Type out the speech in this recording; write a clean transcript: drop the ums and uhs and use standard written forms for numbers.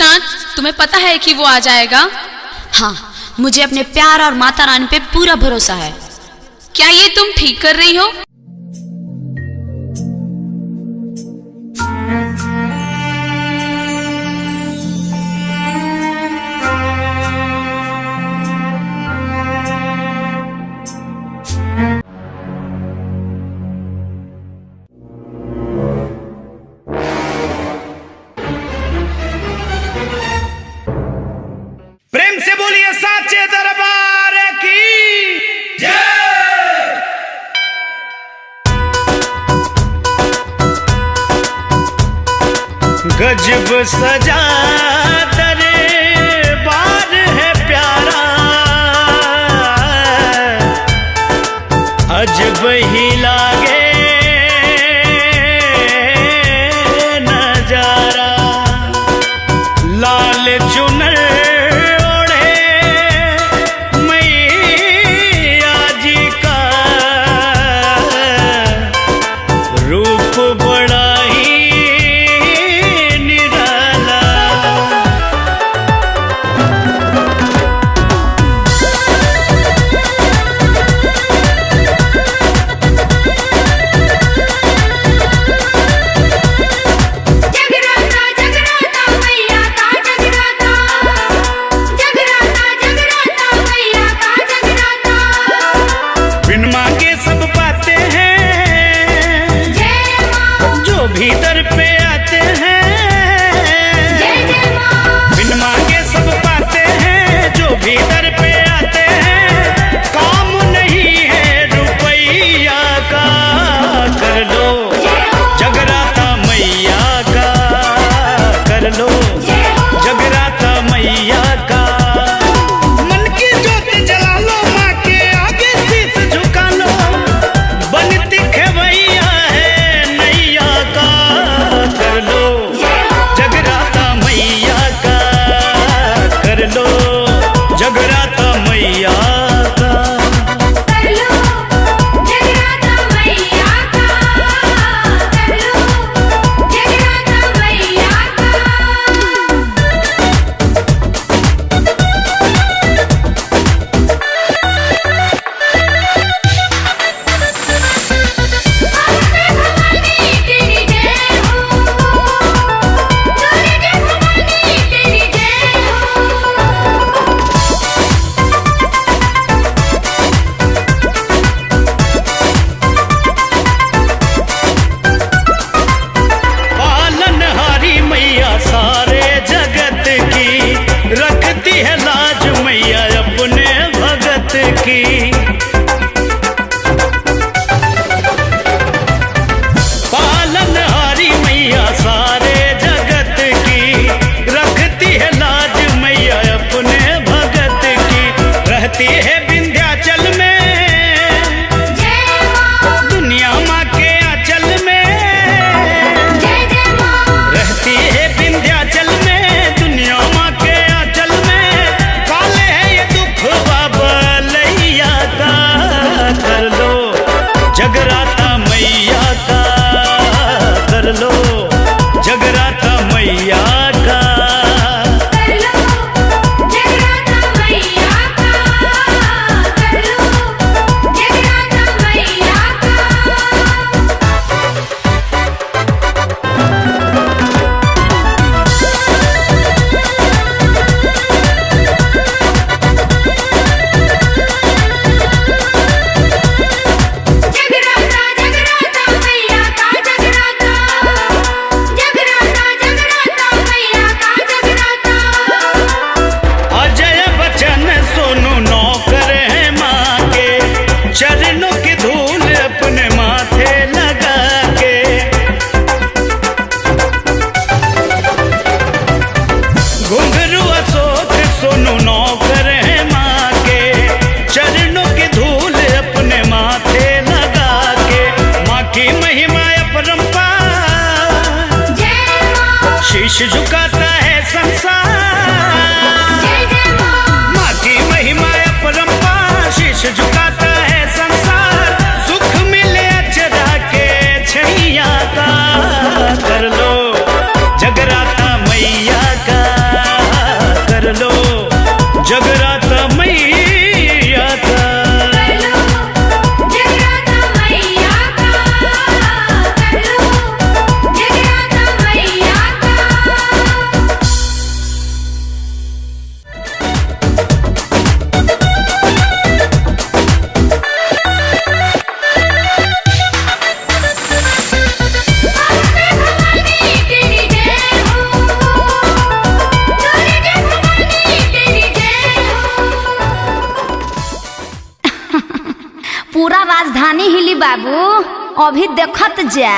मुस्कान, तुम्हें पता है कि वो आ जाएगा? हाँ, मुझे अपने प्यार और माता रानी पे पूरा भरोसा है। क्या ये तुम ठीक कर रही हो? प्रेम से बोलिए साचे दरबार की जय। गजब सजा दरबार है प्यारा, अजब ही लागे नजारा। लाल चुनर भीतर पे आते हैं, बिन मांगे सब पाते हैं। जो भीतर पे आते हैं, काम नहीं है रुपैया का। कर लो जगराता मैया का, कर लो जगराता मैया का। मन की ज्योत जला लो, माँ के आगे शीश झुका लो। बनती खेवैया कर लो जगराता मैया का, कर लो जगराता मैया का। कर लो जगराता मैया का, कर लो जगराता मैया का। सारे जगत की रखती है लाज मैया अपने भगत की। पालनहारी मैया सारे जगत की रखती है लाज मैया अपने भगत की। रहती है विंध्याचल में, दुनिया माँ के आंचल में। रहती है विंध्याचल में, दुनिया माँ के आंचल में। काले है ये दुख बाबलैया का। कर लो जगराता मैया का, कर लो जगराता मैया का। कर लो जगराता मैया का, कर लो जगराता मैया का। जगराता जगराता मैया का जगराता। राजधानी हिली बाबू, अभी देखत जा।